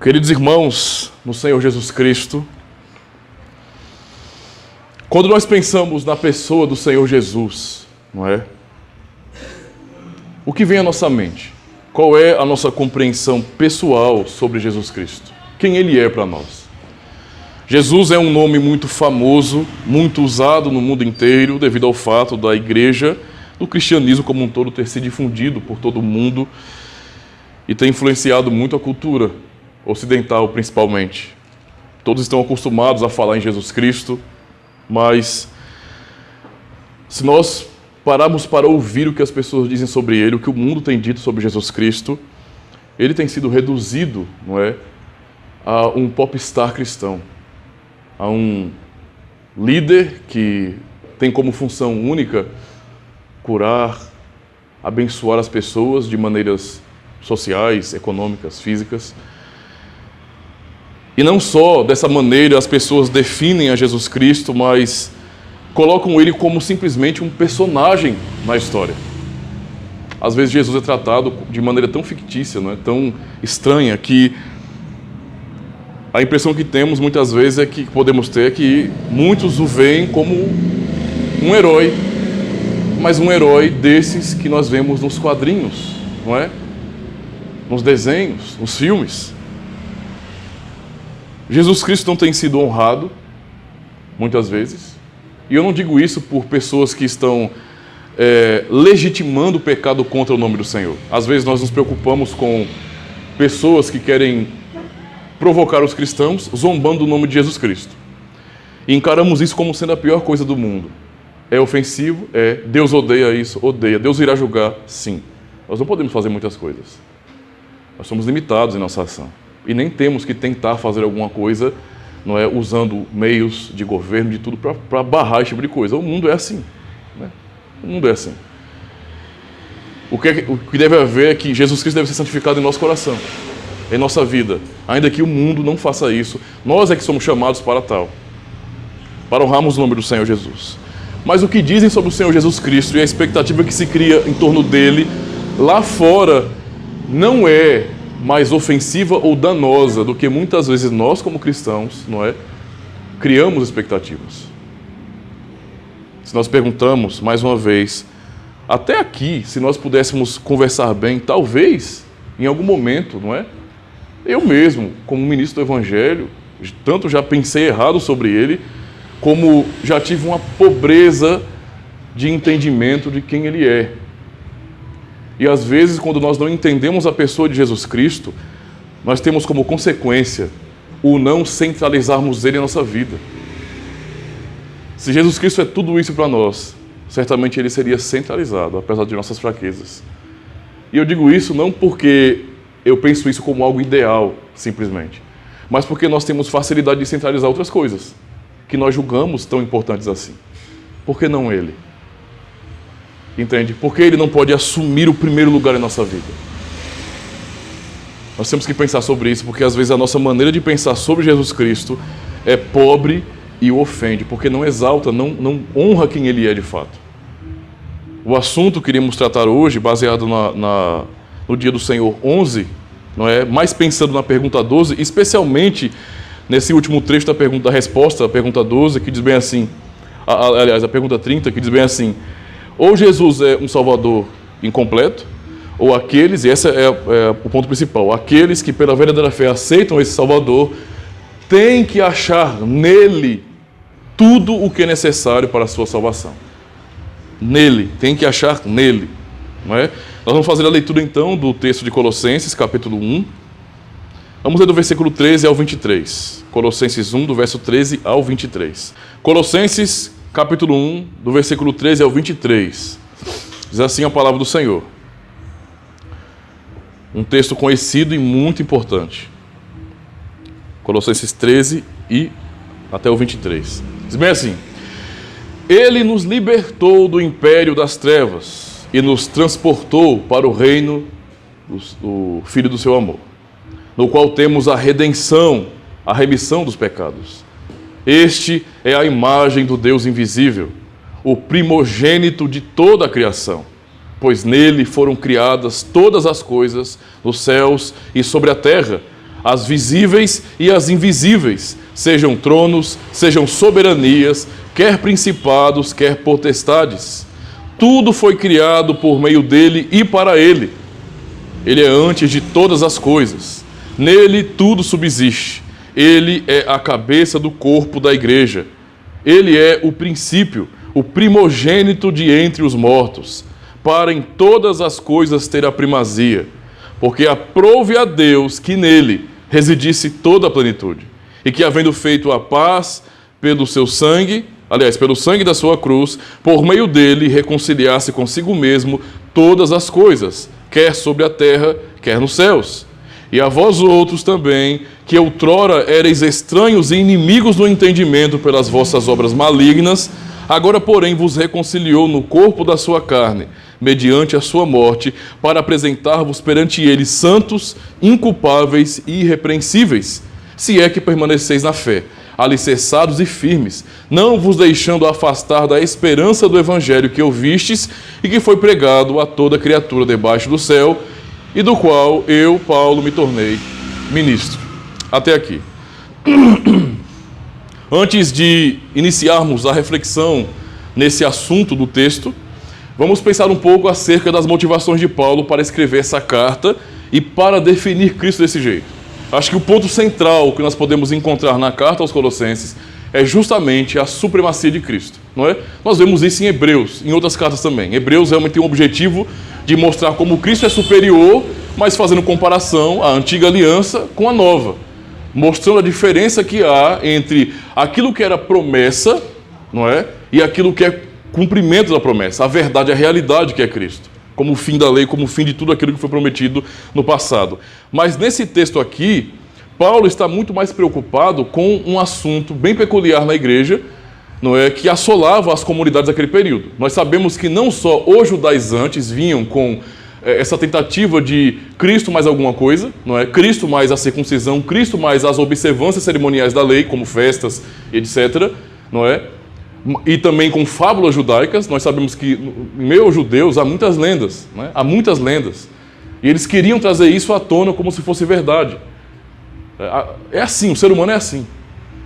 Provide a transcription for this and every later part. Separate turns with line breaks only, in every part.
Queridos irmãos, no Senhor Jesus Cristo, quando nós pensamos na pessoa do Senhor Jesus, não é? O que vem à nossa mente? Qual é a nossa compreensão pessoal sobre Jesus Cristo? Quem Ele é para nós? Jesus é um nome muito famoso, muito usado no mundo inteiro, devido ao fato da igreja, do cristianismo como um todo, ter se difundido por todo o mundo e ter influenciado muito a cultura ocidental, principalmente. Todos estão acostumados a falar em Jesus Cristo, mas se nós pararmos para ouvir o que as pessoas dizem sobre Ele, o que o mundo tem dito sobre Jesus Cristo, Ele tem sido reduzido, não é, a um popstar cristão, a um líder que tem como função única curar, abençoar as pessoas de maneiras sociais, econômicas, físicas. E não só dessa maneira as pessoas definem a Jesus Cristo, mas colocam Ele como simplesmente um personagem na história. Às vezes Jesus é tratado de maneira tão fictícia, não é? Tão estranha, que a impressão que temos muitas vezes podemos ter é que muitos o veem como um herói, mas um herói desses que nós vemos nos quadrinhos, não é? Nos desenhos, nos filmes. Jesus Cristo não tem sido honrado, muitas vezes, e eu não digo isso por pessoas que estão legitimando o pecado contra o nome do Senhor. Às vezes nós nos preocupamos com pessoas que querem provocar os cristãos zombando do nome de Jesus Cristo. E encaramos isso como sendo a pior coisa do mundo. É ofensivo? É. Deus odeia isso? Odeia. Deus irá julgar? Sim. Nós não podemos fazer muitas coisas. Nós somos limitados em nossa ação. E nem temos que tentar fazer alguma coisa, não é, usando meios de governo, de tudo, para barrar esse tipo de coisa. O mundo é assim. Né? O mundo é assim. O que deve haver é que Jesus Cristo deve ser santificado em nosso coração, em nossa vida. Ainda que o mundo não faça isso, nós é que somos chamados para tal, para honrarmos o nome do Senhor Jesus. Mas o que dizem sobre o Senhor Jesus Cristo e a expectativa que se cria em torno dele, lá fora, não é mais ofensiva ou danosa do que muitas vezes nós, como cristãos, não é, criamos expectativas. Se nós perguntamos, mais uma vez, até aqui, se nós pudéssemos conversar bem, talvez, em algum momento, não é? Eu mesmo, como ministro do Evangelho, tanto já pensei errado sobre ele, como já tive uma pobreza de entendimento de quem ele é. E às vezes, quando nós não entendemos a pessoa de Jesus Cristo, nós temos como consequência o não centralizarmos ele em nossa vida. Se Jesus Cristo é tudo isso para nós, certamente ele seria centralizado, apesar de nossas fraquezas. E eu digo isso não porque eu penso isso como algo ideal, simplesmente, mas porque nós temos facilidade de centralizar outras coisas, que nós julgamos tão importantes assim. Por que não ele? Entende? Porque ele não pode assumir o primeiro lugar em nossa vida. Nós temos que pensar sobre isso, porque às vezes a nossa maneira de pensar sobre Jesus Cristo é pobre e o ofende, porque não exalta, não honra quem ele é de fato. O assunto que iremos tratar hoje, baseado no Dia do Senhor 11, não é? Mais pensando na pergunta 12, especialmente nesse último trecho da resposta, a pergunta 12, que diz bem assim, aliás, a pergunta 30, que diz bem assim: ou Jesus é um salvador incompleto, ou aqueles, e esse é o ponto principal, aqueles que pela verdadeira fé aceitam esse salvador, têm que achar nele tudo o que é necessário para a sua salvação. Nele, tem que achar nele. Não é? Nós vamos fazer a leitura então do texto de Colossenses, capítulo 1. Vamos ler do versículo 13 ao 23. Colossenses 1, do verso 13 ao 23. Colossenses, capítulo 1, do versículo 13 ao 23. Diz assim a palavra do Senhor. Um texto conhecido e muito importante. Colossenses 13 e até o 23. Diz bem assim: Ele nos libertou do império das trevas e nos transportou para o reino do Filho do seu amor, no qual temos a redenção, a remissão dos pecados. Este é a imagem do Deus invisível, o primogênito de toda a criação, pois nele foram criadas todas as coisas, nos céus e sobre a terra, as visíveis e as invisíveis, sejam tronos, sejam soberanias, quer principados, quer potestades. Tudo foi criado por meio dele e para ele. Ele é antes de todas as coisas. Nele tudo subsiste. Ele é a cabeça do corpo da igreja. Ele é o princípio, o primogênito de entre os mortos, para em todas as coisas ter a primazia, porque aprouve a Deus que nele residisse toda a plenitude, e que, havendo feito a paz pelo seu sangue, pelo sangue da sua cruz, por meio dele reconciliasse consigo mesmo todas as coisas, quer sobre a terra, quer nos céus. E a vós outros também, que outrora erais estranhos e inimigos do entendimento pelas vossas obras malignas, agora, porém, vos reconciliou no corpo da sua carne, mediante a sua morte, para apresentar-vos perante ele santos, inculpáveis e irrepreensíveis, se é que permaneceis na fé, alicerçados e firmes, não vos deixando afastar da esperança do evangelho que ouvistes e que foi pregado a toda criatura debaixo do céu, e do qual eu, Paulo, me tornei ministro. Até aqui. Antes de iniciarmos a reflexão nesse assunto do texto, vamos pensar um pouco acerca das motivações de Paulo para escrever essa carta e para definir Cristo desse jeito. Acho que o ponto central que nós podemos encontrar na carta aos Colossenses é justamente a supremacia de Cristo, não é? Nós vemos isso em Hebreus, em outras cartas também. Hebreus realmente tem o objetivo de mostrar como Cristo é superior, mas fazendo comparação à antiga aliança com a nova, mostrando a diferença que há entre aquilo que era promessa, não é? E aquilo que é cumprimento da promessa, a verdade, a realidade que é Cristo, como o fim da lei, como o fim de tudo aquilo que foi prometido no passado. Mas nesse texto aqui, Paulo está muito mais preocupado com um assunto bem peculiar na igreja, não é, que assolava as comunidades daquele período. Nós sabemos que não só os judaizantes vinham com essa tentativa de Cristo mais alguma coisa, não é? Cristo mais a circuncisão, Cristo mais as observâncias cerimoniais da lei, como festas, etc., não é? E também com fábulas judaicas. Nós sabemos que no meio aos judeus há muitas lendas, não é? Há muitas lendas. E eles queriam trazer isso à tona como se fosse verdade. É assim, o ser humano é assim.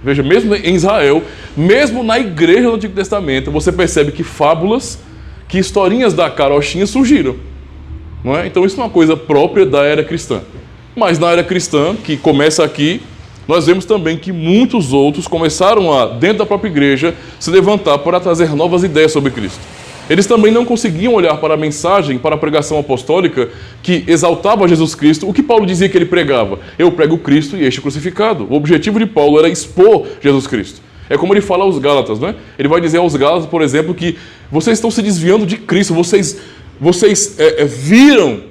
Veja, mesmo em Israel, mesmo na igreja do Antigo Testamento, você percebe que fábulas, que historinhas da carochinha surgiram. Não é? Então isso não é uma coisa própria da era cristã. Mas na era cristã, que começa aqui, nós vemos também que muitos outros começaram a, dentro da própria igreja, se levantar para trazer novas ideias sobre Cristo. Eles também não conseguiam olhar para a mensagem, para a pregação apostólica que exaltava Jesus Cristo. O que Paulo dizia que ele pregava? Eu prego Cristo e este crucificado. O objetivo de Paulo era expor Jesus Cristo. É como ele fala aos Gálatas, não é? Ele vai dizer aos Gálatas, por exemplo, que vocês estão se desviando de Cristo, vocês viram,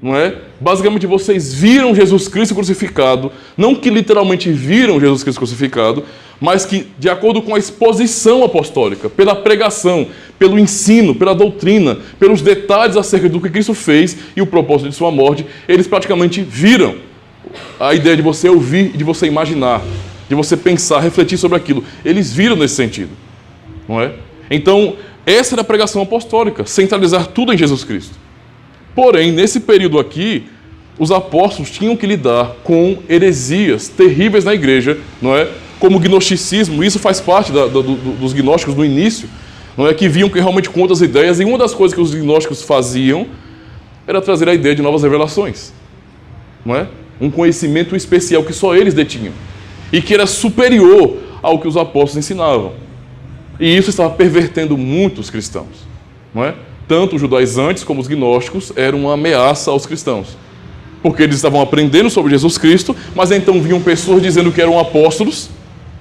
não é? Basicamente, vocês viram Jesus Cristo crucificado, não que literalmente viram Jesus Cristo crucificado, mas que, de acordo com a exposição apostólica, pela pregação, pelo ensino, pela doutrina, pelos detalhes acerca do que Cristo fez e o propósito de sua morte, eles praticamente viram a ideia de você ouvir e de você imaginar, de você pensar, refletir sobre aquilo. Eles viram nesse sentido, não é? Então, essa era a pregação apostólica, centralizar tudo em Jesus Cristo. Porém, nesse período aqui, os apóstolos tinham que lidar com heresias terríveis na igreja, não é? Como o gnosticismo. Isso faz parte dos gnósticos no início, não é? Que vinham realmente com outras ideias, e uma das coisas que os gnósticos faziam era trazer a ideia de novas revelações, não é? Um conhecimento especial que só eles detinham, e que era superior ao que os apóstolos ensinavam. E isso estava pervertendo muitos cristãos, não é? Tanto os judaizantes como os gnósticos eram uma ameaça aos cristãos, porque eles estavam aprendendo sobre Jesus Cristo, mas então vinham pessoas dizendo que eram apóstolos,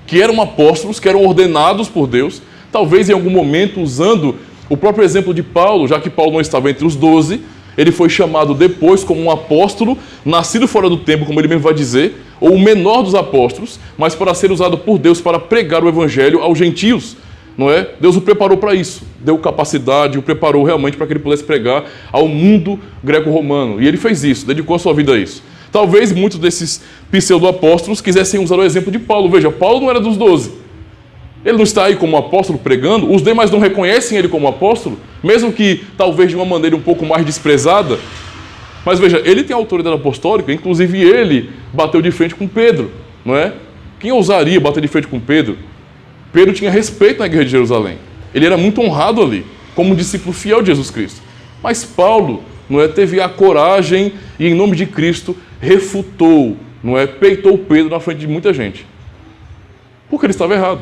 que eram ordenados por Deus, talvez em algum momento usando o próprio exemplo de Paulo, já que Paulo não estava entre os 12, ele foi chamado depois como um apóstolo, nascido fora do tempo, como ele mesmo vai dizer, ou o menor dos apóstolos, mas para ser usado por Deus para pregar o evangelho aos gentios, não é? Deus o preparou para isso, deu capacidade, o preparou realmente para que ele pudesse pregar ao mundo greco-romano. E ele fez isso, dedicou a sua vida a isso. Talvez muitos desses pseudo-apóstolos quisessem usar o exemplo de Paulo. Veja, Paulo não era dos 12. Ele não está aí como apóstolo pregando, os demais não reconhecem ele como apóstolo, mesmo que talvez de uma maneira um pouco mais desprezada. Mas veja, ele tem autoridade apostólica, inclusive ele bateu de frente com Pedro, não é? Quem ousaria bater de frente com Pedro? Pedro tinha respeito na igreja de Jerusalém. Ele era muito honrado ali, como um discípulo fiel de Jesus Cristo. Mas Paulo, não é, teve a coragem e, em nome de Cristo, refutou, não é, peitou Pedro na frente de muita gente. Porque ele estava errado.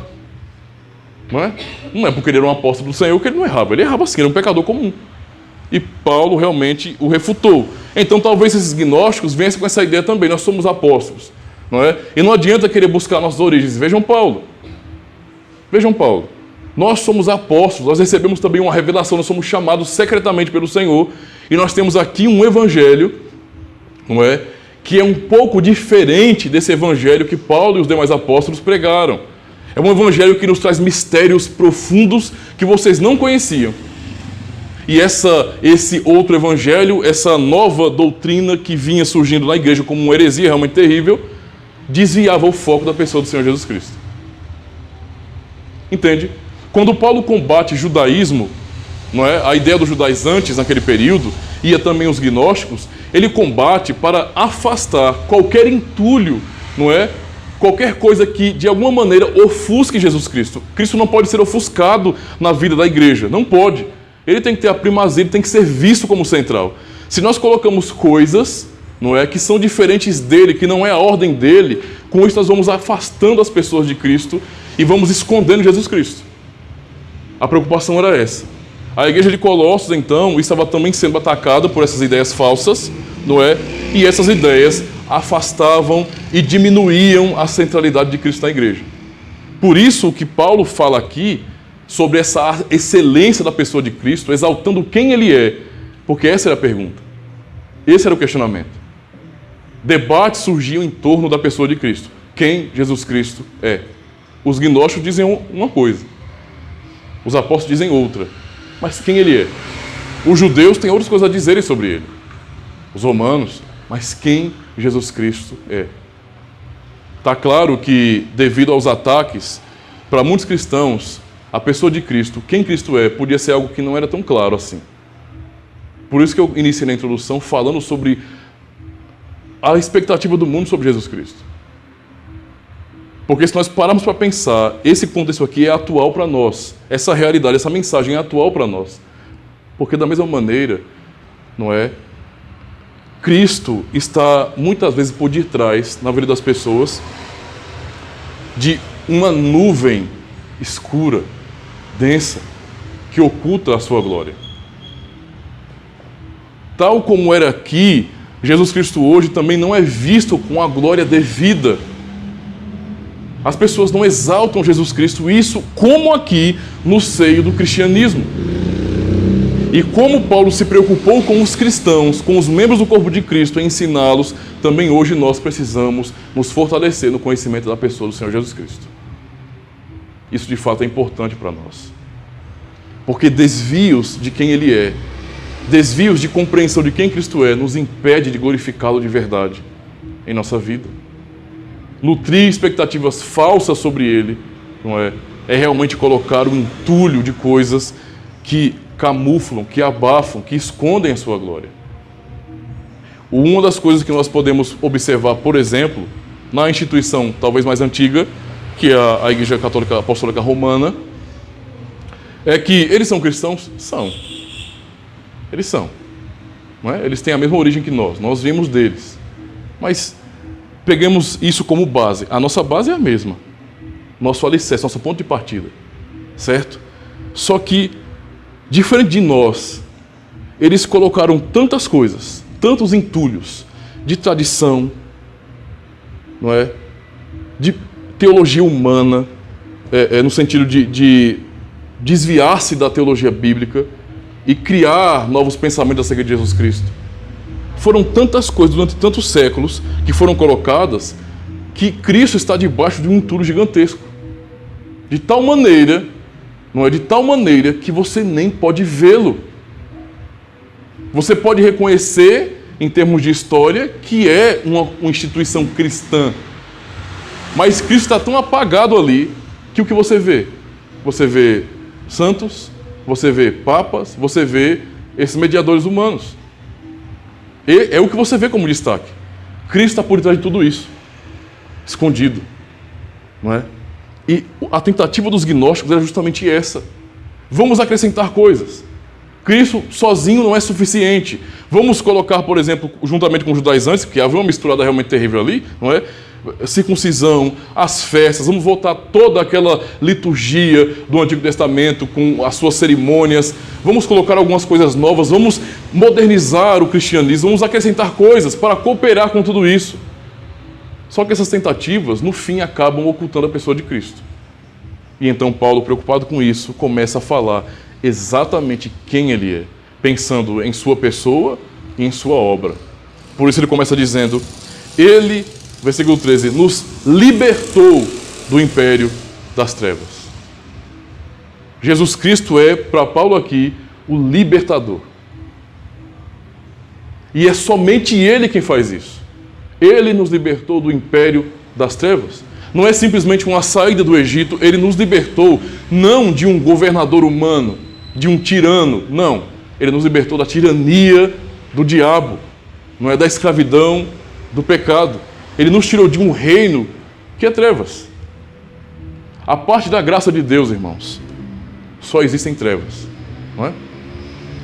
Não é porque ele era um apóstolo do Senhor que ele não errava. Ele errava sim, era um pecador comum. E Paulo realmente o refutou. Então talvez esses gnósticos viessem com essa ideia também. Nós somos apóstolos. Não é? E não adianta querer buscar nossas origens. Vejam Paulo. Vejam Paulo. Nós somos apóstolos. Nós recebemos também uma revelação. Nós somos chamados secretamente pelo Senhor. E nós temos aqui um evangelho, não é? Que é um pouco diferente desse evangelho que Paulo e os demais apóstolos pregaram. É um evangelho que nos traz mistérios profundos que vocês não conheciam. E esse outro evangelho, essa nova doutrina que vinha surgindo na igreja como uma heresia realmente terrível, desviava o foco da pessoa do Senhor Jesus Cristo. Entende? Quando Paulo combate judaísmo, não é? A ideia dos judaizantes naquele período, e também os gnósticos, ele combate para afastar qualquer entulho, não é? Qualquer coisa que, de alguma maneira, ofusque Jesus Cristo. Cristo não pode ser ofuscado na vida da igreja. Não pode. Ele tem que ter a primazia, ele tem que ser visto como central. Se nós colocamos coisas, não é, que são diferentes dele, que não é a ordem dele, com isso nós vamos afastando as pessoas de Cristo e vamos escondendo Jesus Cristo. A preocupação era essa. A igreja de Colossos, então, estava também sendo atacada por essas ideias falsas, não é? E essas ideias afastavam e diminuíam a centralidade de Cristo na igreja. Por isso o que Paulo fala aqui sobre essa excelência da pessoa de Cristo, exaltando quem ele é, porque essa era a pergunta. Esse era o questionamento. Debates surgiam em torno da pessoa de Cristo. Quem Jesus Cristo é? Os gnósticos dizem uma coisa, os apóstolos dizem outra. Mas quem ele é? Os judeus têm outras coisas a dizerem sobre ele. Os romanos. Mas quem Jesus Cristo é? Está claro que, devido aos ataques, para muitos cristãos, a pessoa de Cristo, quem Cristo é, podia ser algo que não era tão claro assim. Por isso que eu iniciei na introdução falando sobre a expectativa do mundo sobre Jesus Cristo. Porque se nós pararmos para pensar, esse contexto aqui é atual para nós. Essa realidade, essa mensagem é atual para nós. Porque da mesma maneira, não é? Cristo está muitas vezes por detrás, na vida das pessoas, de uma nuvem escura, densa, que oculta a sua glória. Tal como era aqui, Jesus Cristo hoje também não é visto com a glória devida. As pessoas não exaltam Jesus Cristo, isso como aqui no seio do cristianismo. E como Paulo se preocupou com os cristãos, com os membros do corpo de Cristo, em ensiná-los, também hoje nós precisamos nos fortalecer no conhecimento da pessoa do Senhor Jesus Cristo. Isso de fato é importante para nós. Porque desvios de quem Ele é, desvios de compreensão de quem Cristo é, nos impede de glorificá-lo de verdade em nossa vida. Nutrir expectativas falsas sobre Ele, não é? É realmente colocar um entulho de coisas que camuflam, que abafam, que escondem a sua glória. Uma das coisas que nós podemos observar, por exemplo, na instituição talvez mais antiga, que é a Igreja Católica Apostólica Romana, é que eles são cristãos? São. Eles são. Não é? Eles têm a mesma origem que nós vimos deles. Mas peguemos isso como base. A nossa base é a mesma. Nosso alicerce, nosso ponto de partida. Certo? Só que, diferente de nós, eles colocaram tantas coisas, tantos entulhos de tradição, não é? De teologia humana, no sentido de desviar-se da teologia bíblica e criar novos pensamentos acerca de Jesus Cristo. Foram tantas coisas durante tantos séculos que foram colocadas que Cristo está debaixo de um entulho gigantesco. De tal maneira, não é? De tal maneira que você nem pode vê-lo. Você pode reconhecer, em termos de história, que é uma instituição cristã. Mas Cristo está tão apagado ali que o que você vê? Você vê santos, você vê papas, você vê esses mediadores humanos. É o que você vê como destaque. Cristo está por trás de tudo isso, escondido, não é? E a tentativa dos gnósticos era justamente essa. Vamos acrescentar coisas. Cristo sozinho não é suficiente. Vamos colocar, por exemplo, juntamente com os judaizantes, porque havia uma misturada realmente terrível ali, não é? Circuncisão, as festas, vamos voltar toda aquela liturgia do Antigo Testamento com as suas cerimônias, vamos colocar algumas coisas novas, vamos modernizar o cristianismo, vamos acrescentar coisas para cooperar com tudo isso. Só que essas tentativas, no fim, acabam ocultando a pessoa de Cristo. E então Paulo, preocupado com isso, começa a falar exatamente quem ele é, pensando em sua pessoa e em sua obra. Por isso ele começa dizendo, ele, versículo 13, nos libertou do império das trevas. Jesus Cristo é, para Paulo aqui, o libertador. E é somente ele quem faz isso. Ele nos libertou do império das trevas. Não é simplesmente uma saída do Egito, ele nos libertou não de um governador humano, de um tirano, não. Ele nos libertou da tirania do diabo, não é da escravidão do pecado. Ele nos tirou de um reino que é trevas. A parte da graça de Deus, irmãos, só existem trevas, não é?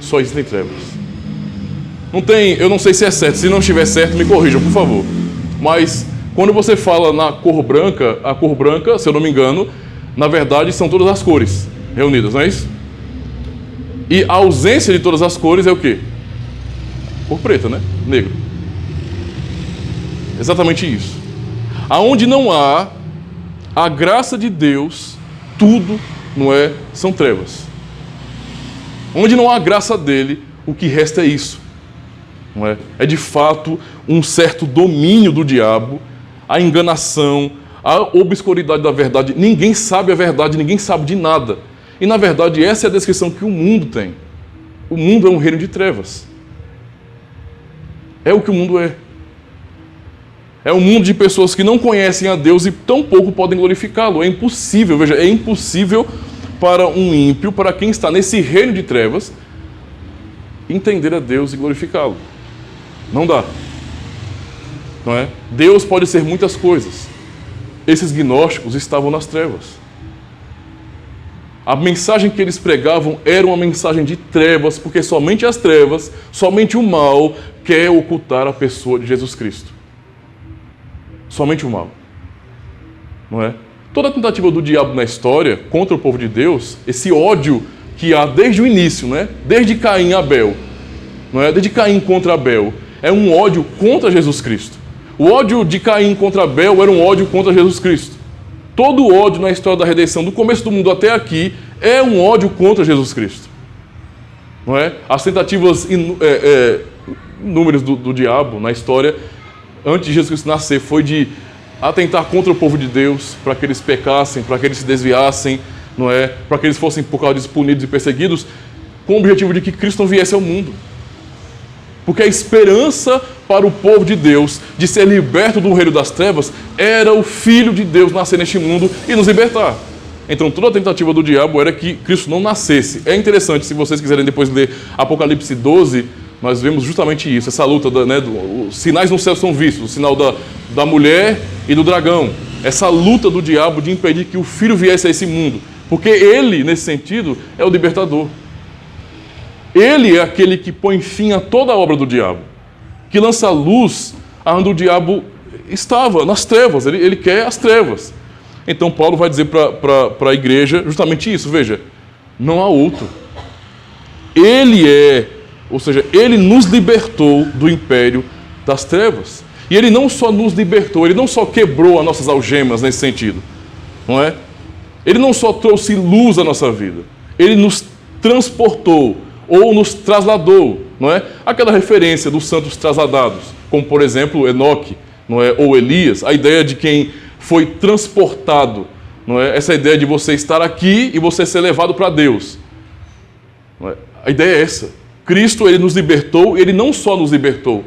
Só existem trevas. Não tem, eu não sei se é certo, se não estiver certo, me corrijam, por favor. Mas quando você fala na cor branca, a cor branca, se eu não me engano, na verdade são todas as cores reunidas, não é isso? E a ausência de todas as cores é o quê? Cor preta, né? Negro. Exatamente isso. Aonde não há a graça de Deus, tudo, não é, são trevas. Onde não há a graça dele, o que resta é isso. Não é? É de fato um certo domínio do diabo, a enganação, a obscuridade da verdade. Ninguém sabe a verdade, ninguém sabe de nada. E na verdade essa é a descrição que o mundo tem. O mundo é um reino de trevas. É o que o mundo é. É um mundo de pessoas que não conhecem a Deus e tampouco podem glorificá-lo. É impossível, veja, é impossível para um ímpio, para quem está nesse reino de trevas, entender a Deus e glorificá-lo. Não dá. Não é? Deus pode ser muitas coisas. Esses gnósticos estavam nas trevas. A mensagem que eles pregavam era uma mensagem de trevas, porque somente as trevas, somente o mal quer ocultar a pessoa de Jesus Cristo. Somente o mal. Não é? Toda a tentativa do diabo na história contra o povo de Deus, esse ódio que há desde o início, né? Desde Caim e Abel, não é? Desde Caim contra Abel, é um ódio contra Jesus Cristo. O ódio de Caim contra Abel era um ódio contra Jesus Cristo. Todo o ódio na história da redenção, do começo do mundo até aqui, é um ódio contra Jesus Cristo. Não é? As tentativas inúmeras do diabo na história, antes de Jesus Cristo nascer, foi de atentar contra o povo de Deus, para que eles pecassem, para que eles se desviassem, não é? Para que eles fossem por causa disso punidos e perseguidos, com o objetivo de que Cristo não viesse ao mundo. Porque a esperança para o povo de Deus de ser liberto do reino das trevas era o Filho de Deus nascer neste mundo e nos libertar. Então toda a tentativa do diabo era que Cristo não nascesse. É interessante, se vocês quiserem depois ler Apocalipse 12, nós vemos justamente isso, essa luta, os sinais no céu são vistos, o sinal da mulher e do dragão. Essa luta do diabo de impedir que o Filho viesse a esse mundo. Porque ele, nesse sentido, é o libertador. Ele é aquele que põe fim a toda a obra do diabo, que lança luz aonde o diabo estava, nas trevas, ele quer as trevas. Então Paulo vai dizer para a igreja justamente isso, veja, não há outro. Ele ou seja, ele nos libertou do império das trevas. E ele não só nos libertou, ele não só quebrou as nossas algemas nesse sentido, não é? Ele não só trouxe luz à nossa vida, ele nos transportou, ou nos trasladou, não é? Aquela referência dos santos trasladados, como por exemplo Enoque, não é? Ou Elias, a ideia de quem foi transportado, não é? Essa ideia de você estar aqui e você ser levado para Deus. Não é? A ideia é essa. Cristo, ele nos libertou, ele não só nos libertou,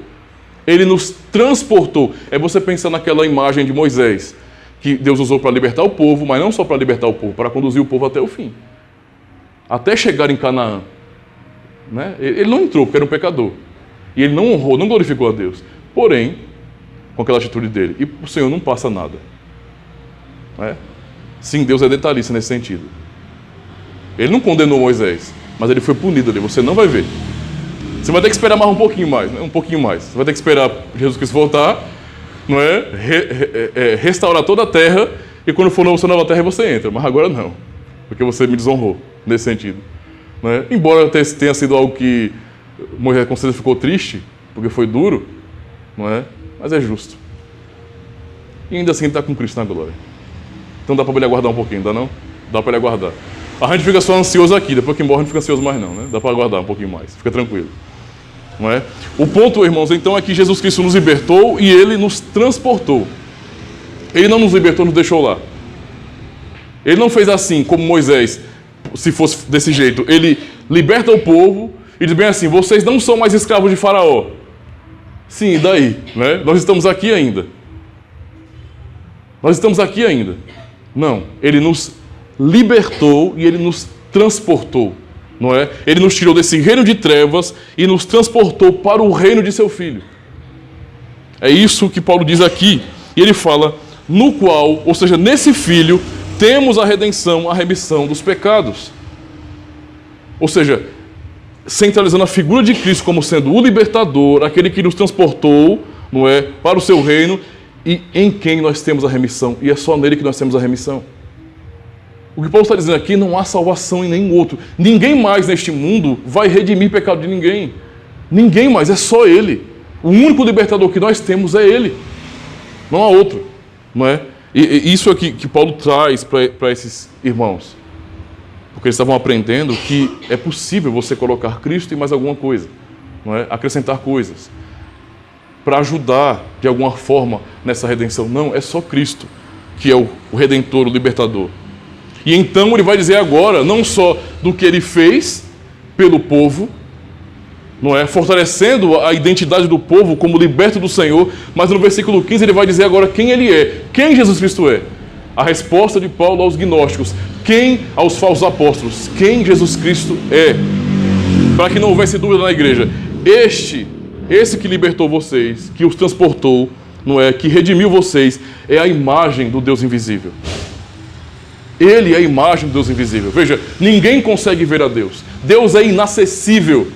ele nos transportou. É você pensar naquela imagem de Moisés, que Deus usou para libertar o povo, mas não só para libertar o povo, para conduzir o povo até o fim. Até chegar em Canaã. Né? Ele não entrou porque era um pecador. E ele não honrou, não glorificou a Deus. Porém, com aquela atitude dele. E o Senhor não passa nada. Sim, Deus é detalhista nesse sentido. Ele não condenou Moisés, mas ele foi punido ali. Você não vai ver. Você vai ter que esperar mais um pouquinho mais. Um pouquinho mais. Você vai ter que esperar Jesus Cristo voltar, não é? Restaurar toda a terra. E quando for na nova terra, você entra. Mas agora não. Porque você me desonrou, nesse sentido. Não é? Embora tenha sido algo que Moisés com certeza ficou triste, porque foi duro, não é? Mas é justo. E ainda assim ele está com Cristo na glória. Então dá para ele aguardar um pouquinho, dá não? Dá para ele aguardar. A gente fica só ansioso aqui, depois que morre não fica ansioso mais não, né? Dá para aguardar um pouquinho mais, fica tranquilo. Não é? O ponto, irmãos, então é que Jesus Cristo nos libertou e Ele nos transportou. Ele não nos libertou, nos deixou lá. Ele não fez assim, como Moisés, se fosse desse jeito. Ele liberta o povo e diz bem assim, vocês não são mais escravos de Faraó. Sim, e daí? Né? Nós estamos aqui ainda. Nós estamos aqui ainda. Não, Ele nos libertou e Ele nos transportou. Não é? Ele nos tirou desse reino de trevas e nos transportou para o reino de seu Filho. É isso que Paulo diz aqui. E ele fala, no qual, ou seja, nesse Filho, temos a redenção, a remissão dos pecados. Ou seja, centralizando a figura de Cristo como sendo o libertador, aquele que nos transportou, não é, para o seu reino, e em quem nós temos a remissão. E é só nele que nós temos a remissão. O que Paulo está dizendo aqui, não há salvação em nenhum outro. Ninguém mais neste mundo vai redimir pecado de ninguém. Ninguém mais, é só Ele. O único libertador que nós temos é Ele. Não há outro. Não é? E isso aqui que Paulo traz para esses irmãos. Porque eles estavam aprendendo que é possível você colocar Cristo em mais alguma coisa. Não é? Acrescentar coisas. Para ajudar de alguma forma nessa redenção. Não, é só Cristo que é o Redentor, o libertador. E então ele vai dizer agora, não só do que ele fez pelo povo, não é? Fortalecendo a identidade do povo como liberto do Senhor, mas no versículo 15 ele vai dizer agora quem ele é, quem Jesus Cristo é. A resposta de Paulo aos gnósticos, quem aos falsos apóstolos, quem Jesus Cristo é. Para que não houvesse dúvida na igreja, esse que libertou vocês, que os transportou, não é? Que redimiu vocês, é a imagem do Deus invisível. Ele é a imagem do Deus invisível. Veja, ninguém consegue ver a Deus. Deus é inacessível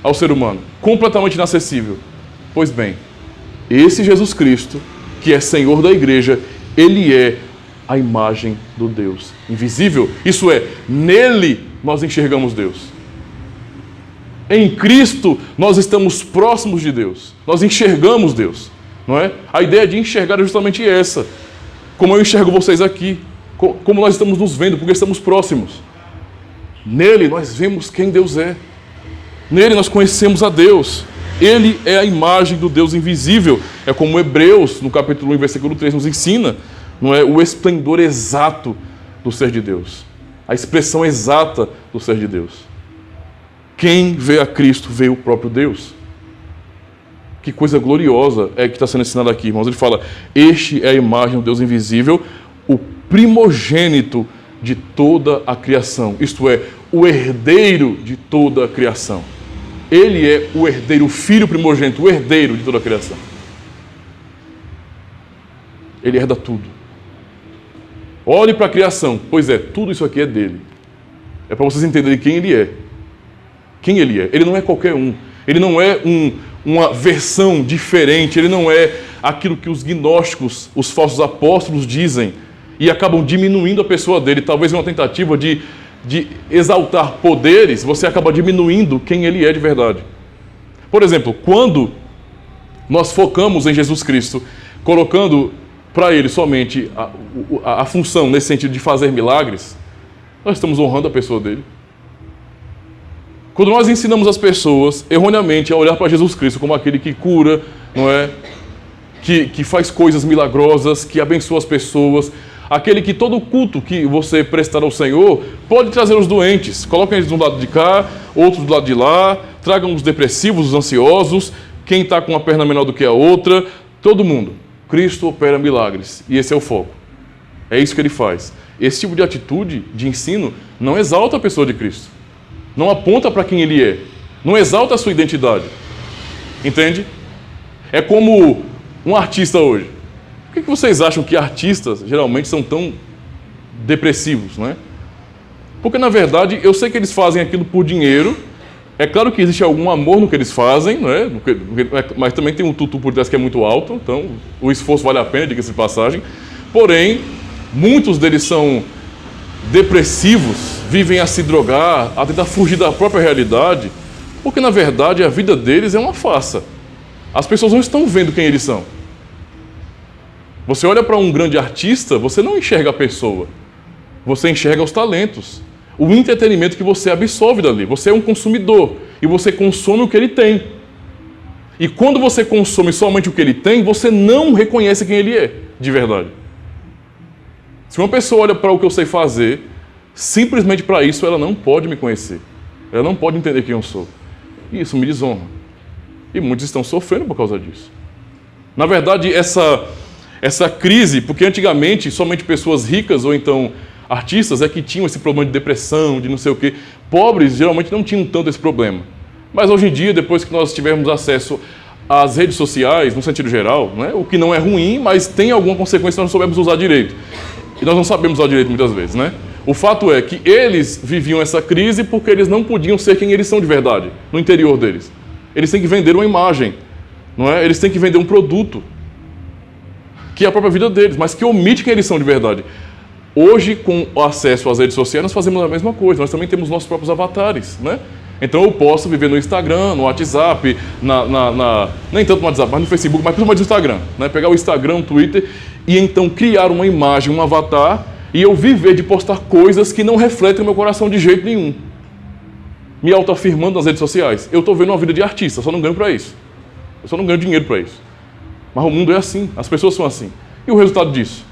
ao ser humano. Completamente inacessível. Pois bem, esse Jesus Cristo, que é Senhor da igreja, Ele é a imagem do Deus invisível. Isso é, nele nós enxergamos Deus. Em Cristo nós estamos próximos de Deus. Nós enxergamos Deus. Não é? A ideia de enxergar é justamente essa. Como eu enxergo vocês aqui. Como nós estamos nos vendo, porque estamos próximos. Nele nós vemos quem Deus é. Nele nós conhecemos a Deus. Ele é a imagem do Deus invisível. É como Hebreus, no capítulo 1, versículo 3, nos ensina, não é? O esplendor exato do ser de Deus. A expressão exata do ser de Deus. Quem vê a Cristo vê o próprio Deus. Que coisa gloriosa é que está sendo ensinada aqui, irmãos. Ele fala, este é a imagem do Deus invisível, o primogênito de toda a criação, isto é, o herdeiro de toda a criação. Ele é o herdeiro, o filho primogênito, o herdeiro de toda a criação. Ele herda tudo. Olhe para a criação, pois é, tudo isso aqui é dele. É para vocês entenderem quem ele é. Quem ele é. Ele não é qualquer um. Ele não é uma versão diferente. Ele não é aquilo que os gnósticos, os falsos apóstolos dizem e acabam diminuindo a pessoa dele. Talvez uma tentativa de exaltar poderes, você acaba diminuindo quem ele é de verdade. Por exemplo, quando nós focamos em Jesus Cristo, colocando para ele somente a função nesse sentido de fazer milagres, nós estamos honrando a pessoa dele. Quando nós ensinamos as pessoas erroneamente a olhar para Jesus Cristo como aquele que cura, não é? Que faz coisas milagrosas, que abençoa as pessoas, aquele que todo culto que você prestar ao Senhor pode trazer os doentes. Coloquem eles de um lado de cá, outros do lado de lá, tragam os depressivos, os ansiosos, quem está com uma perna menor do que a outra, todo mundo. Cristo opera milagres e esse é o foco. É isso que ele faz. Esse tipo de atitude, de ensino, não exalta a pessoa de Cristo. Não aponta para quem ele é. Não exalta a sua identidade. Entende? É como um artista hoje. Por que vocês acham que artistas geralmente são tão depressivos, não é? Porque, na verdade, eu sei que eles fazem aquilo por dinheiro. É claro que existe algum amor no que eles fazem, não é? Mas também tem um tutu por trás que é muito alto, então o esforço vale a pena, diga-se de passagem. Porém, muitos deles são depressivos, vivem a se drogar, a tentar fugir da própria realidade, porque, na verdade, a vida deles é uma farsa. As pessoas não estão vendo quem eles são. Você olha para um grande artista, você não enxerga a pessoa, você enxerga os talentos, o entretenimento que você absorve dali. Você é um consumidor e você consome o que ele tem. E quando você consome somente o que ele tem, você não reconhece quem ele é, de verdade. Se uma pessoa olha para o que eu sei fazer, simplesmente para isso ela não pode me conhecer. Ela não pode entender quem eu sou. E isso me desonra. E muitos estão sofrendo por causa disso. Na verdade, essa crise, porque antigamente somente pessoas ricas ou então artistas é que tinham esse problema de depressão, de não sei o quê. Pobres geralmente não tinham tanto esse problema. Mas hoje em dia, depois que nós tivermos acesso às redes sociais, no sentido geral, né, o que não é ruim, mas tem alguma consequência se nós não soubermos usar direito. E nós não sabemos usar direito muitas vezes, né? O fato é que eles viviam essa crise porque eles não podiam ser quem eles são de verdade, no interior deles. Eles têm que vender uma imagem, não é? Eles têm que vender um produto, que é a própria vida deles, mas que omite quem eles são de verdade. Hoje, com o acesso às redes sociais, nós fazemos a mesma coisa. Nós também temos nossos próprios avatares, né? Então eu posso viver no Instagram, no WhatsApp, nem tanto no WhatsApp, mas no Facebook, mas principalmente no Instagram, né? Pegar o Instagram, o Twitter e então criar uma imagem, um avatar, e eu viver de postar coisas que não refletem o meu coração de jeito nenhum. Me autoafirmando nas redes sociais. Eu estou vendo uma vida de artista, só não ganho para isso. Eu só não ganho dinheiro para isso. Mas o mundo é assim, as pessoas são assim. E o resultado disso?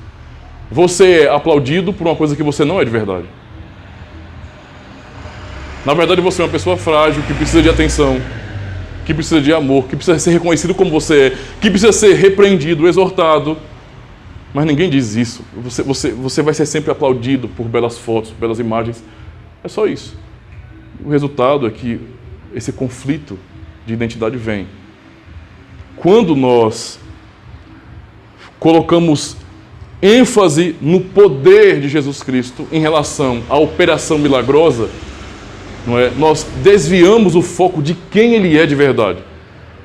Você é aplaudido por uma coisa que você não é de verdade. Na verdade, você é uma pessoa frágil, que precisa de atenção, que precisa de amor, que precisa ser reconhecido como você é, que precisa ser repreendido, exortado. Mas ninguém diz isso. Você vai ser sempre aplaudido por belas fotos, por belas imagens. É só isso. O resultado é que esse conflito de identidade vem. Quando nós colocamos ênfase no poder de Jesus Cristo em relação à operação milagrosa, não é? Nós desviamos o foco de quem Ele é de verdade.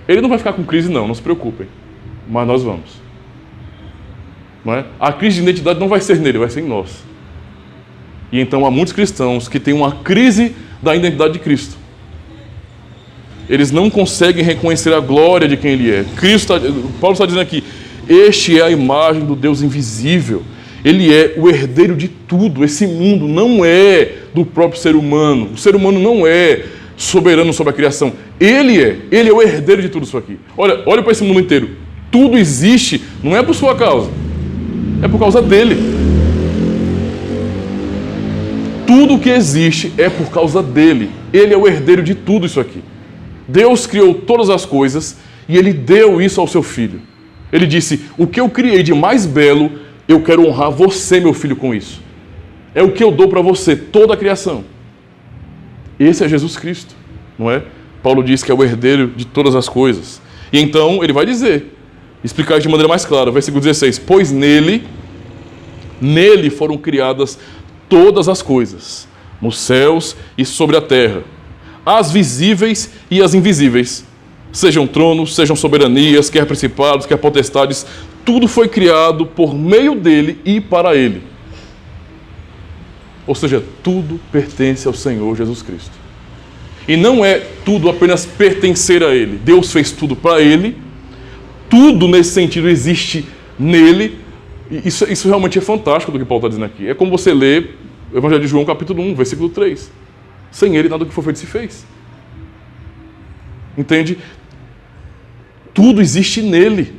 Ele não vai ficar com crise não se preocupem, mas nós vamos. Não é? A crise de identidade não vai ser nele, vai ser em nós. E então há muitos cristãos que têm uma crise da identidade de Cristo. Eles não conseguem reconhecer a glória de quem Ele é. Paulo está dizendo aqui, este é a imagem do Deus invisível. Ele é o herdeiro de tudo. Esse mundo não é do próprio ser humano. O ser humano não é soberano sobre a criação. Ele é o herdeiro de tudo isso aqui. Olha para esse mundo inteiro. Tudo existe, não é por sua causa, é por causa dele. Tudo que existe é por causa dele. Ele é o herdeiro de tudo isso aqui. Deus criou todas as coisas e Ele deu isso ao seu Filho. Ele disse, o que eu criei de mais belo, eu quero honrar você, meu filho, com isso. É o que eu dou para você, toda a criação. Esse é Jesus Cristo, não é? Paulo diz que é o herdeiro de todas as coisas. E então ele vai dizer, explicar isso de maneira mais clara, versículo 16, pois nele foram criadas todas as coisas, nos céus e sobre a terra, as visíveis e as invisíveis, sejam tronos, sejam soberanias, quer principados, quer potestades, tudo foi criado por meio dele e para ele. Ou seja, tudo pertence ao Senhor Jesus Cristo. E não é tudo apenas pertencer a Ele. Deus fez tudo para Ele, tudo nesse sentido existe nele. E isso realmente é fantástico do que Paulo está dizendo aqui. É como você lê o Evangelho de João, capítulo 1, versículo 3. Sem Ele, nada do que foi feito se fez. Entende? Tudo existe nele.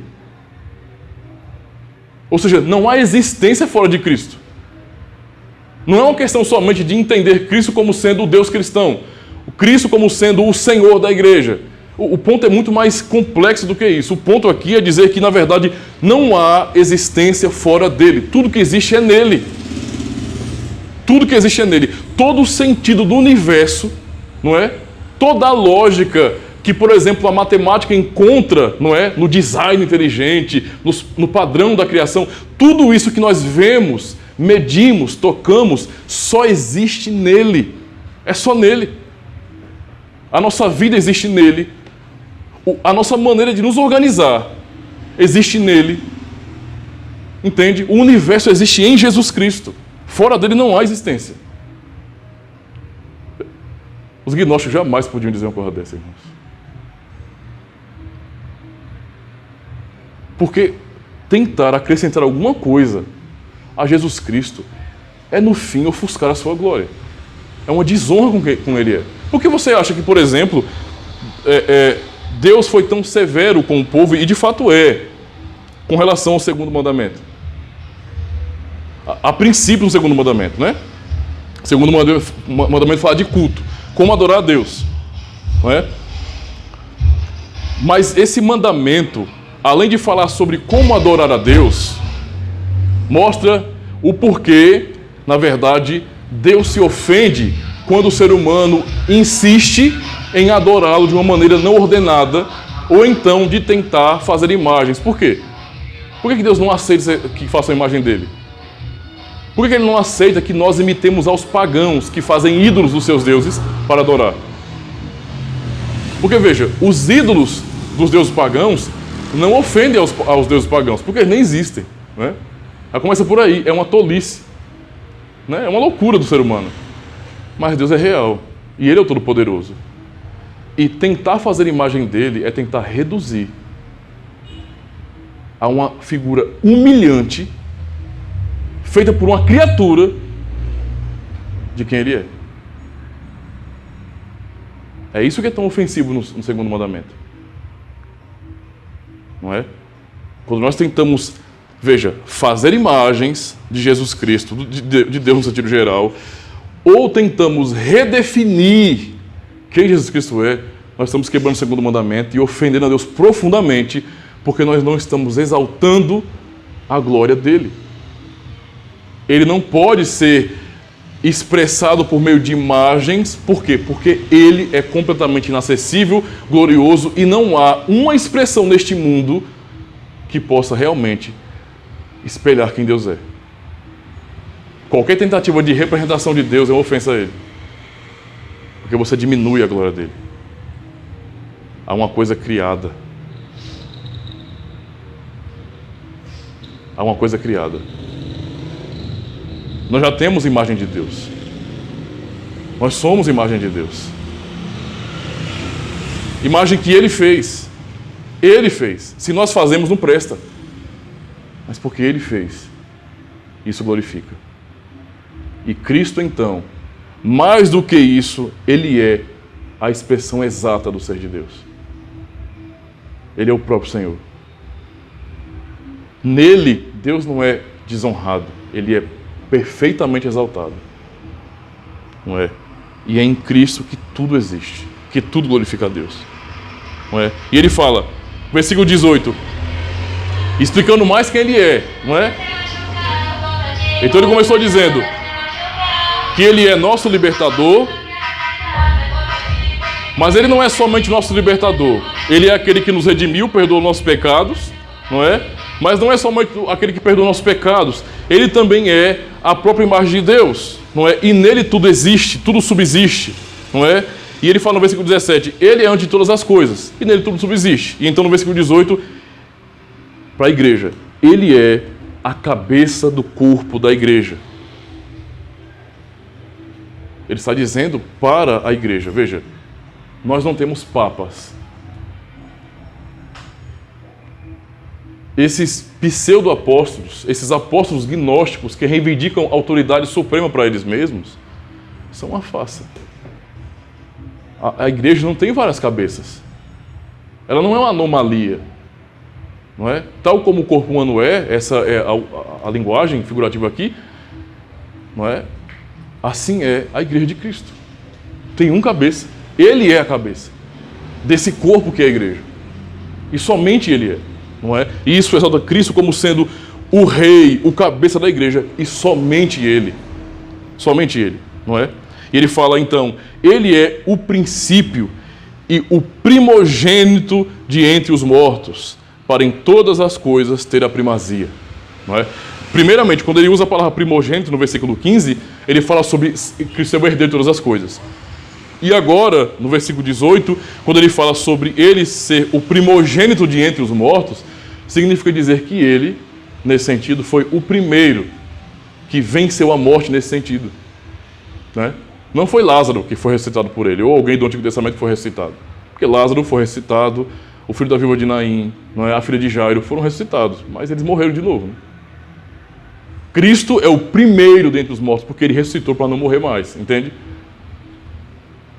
Ou seja, não há existência fora de Cristo. Não é uma questão somente de entender Cristo como sendo o Deus cristão, o Cristo como sendo o Senhor da igreja. O ponto é muito mais complexo do que isso. O ponto aqui é dizer que, na verdade, não há existência fora dele. Tudo que existe é nele. Tudo que existe é nele. Todo o sentido do universo, não é? Toda a lógica que, por exemplo, a matemática encontra, não é, no design inteligente, no padrão da criação. Tudo isso que nós vemos, medimos, tocamos, só existe nele. É só nele. A nossa vida existe nele. A nossa maneira de nos organizar existe nele. Entende? O universo existe em Jesus Cristo. Fora dele não há existência. Os gnósticos jamais podiam dizer uma coisa dessa, irmãos. Porque tentar acrescentar alguma coisa a Jesus Cristo é, no fim, ofuscar a sua glória. É uma desonra com ele é. Por que você acha que, por exemplo, Deus foi tão severo com o povo, e de fato é, com relação ao segundo mandamento? A princípio, no segundo mandamento, né? O segundo mandamento fala de culto, como adorar a Deus, não é? Mas esse mandamento, além de falar sobre como adorar a Deus, mostra o porquê, na verdade, Deus se ofende quando o ser humano insiste em adorá-lo de uma maneira não ordenada, ou então de tentar fazer imagens. Por quê? Por que Deus não aceita que faça a imagem dele? Por que Ele não aceita que nós imitemos aos pagãos que fazem ídolos dos seus deuses para adorar? Porque, veja, os ídolos dos deuses pagãos não ofendem aos deuses pagãos, porque eles nem existem, né? Ela começa por aí, é uma tolice, né? É uma loucura do ser humano. Mas Deus é real, e Ele é o Todo-Poderoso. E tentar fazer imagem dele é tentar reduzir a uma figura humilhante, feita por uma criatura de quem ele é. É isso que é tão ofensivo no segundo mandamento. Não é? Quando nós tentamos, veja, fazer imagens de Jesus Cristo, de Deus no sentido geral, ou tentamos redefinir quem Jesus Cristo é, nós estamos quebrando o segundo mandamento e ofendendo a Deus profundamente, porque nós não estamos exaltando a glória dele. Ele não pode ser expressado por meio de imagens. Por quê? Porque ele é completamente inacessível, glorioso, e não há uma expressão neste mundo que possa realmente espelhar quem Deus é. Qualquer tentativa de representação de Deus é uma ofensa a ele, porque você diminui a glória dele. Há uma coisa criada. Há uma coisa criada. Nós já temos imagem de Deus. Nós somos imagem de Deus. Imagem que Ele fez. Ele fez. Se nós fazemos, não presta. Mas porque Ele fez, isso glorifica. E Cristo, então, mais do que isso, Ele é a expressão exata do ser de Deus. Ele é o próprio Senhor. Nele, Deus não é desonrado. Ele é perfeitamente exaltado, não é? E é em Cristo que tudo existe, que tudo glorifica a Deus, não é? E ele fala, versículo 18, explicando mais quem ele é, não é? Então ele começou dizendo que ele é nosso libertador, mas ele não é somente nosso libertador, ele é aquele que nos redimiu, perdoou nossos pecados, não é? Mas não é somente aquele que perdoa nossos pecados, ele também é a própria imagem de Deus, não é? E nele tudo existe, tudo subsiste, não é? E ele fala no versículo 17, ele é antes de todas as coisas, e nele tudo subsiste. E então no versículo 18, para a igreja, ele é a cabeça do corpo da igreja. Ele está dizendo para a igreja, veja, nós não temos papas. Esses pseudo-apóstolos, esses apóstolos gnósticos que reivindicam autoridade suprema para eles mesmos, são uma farsa. A igreja não tem várias cabeças. Ela não é uma anomalia. Não é? Tal como o corpo humano é, essa é a linguagem figurativa aqui, não é? Assim é a igreja de Cristo. Tem um cabeça. Ele é a cabeça desse corpo que é a igreja. E somente ele é. Não é? E isso exalta Cristo como sendo o rei, o cabeça da igreja, e somente ele. Somente ele, não é? E ele fala então, ele é o princípio e o primogênito de entre os mortos, para em todas as coisas ter a primazia. Não é? Primeiramente, quando ele usa a palavra primogênito no versículo 15, ele fala sobre Cristo é o herdeiro de todas as coisas. E agora, no versículo 18, quando ele fala sobre ele ser o primogênito de entre os mortos, significa dizer que ele, nesse sentido, foi o primeiro que venceu a morte nesse sentido. Né? Não foi Lázaro que foi ressuscitado por ele, ou alguém do Antigo Testamento que foi ressuscitado. Porque Lázaro foi ressuscitado, o filho da viúva de Naim, não é? A filha de Jairo, foram ressuscitados, mas eles morreram de novo. Né? Cristo é o primeiro dentre os mortos, porque ele ressuscitou para não morrer mais, entende?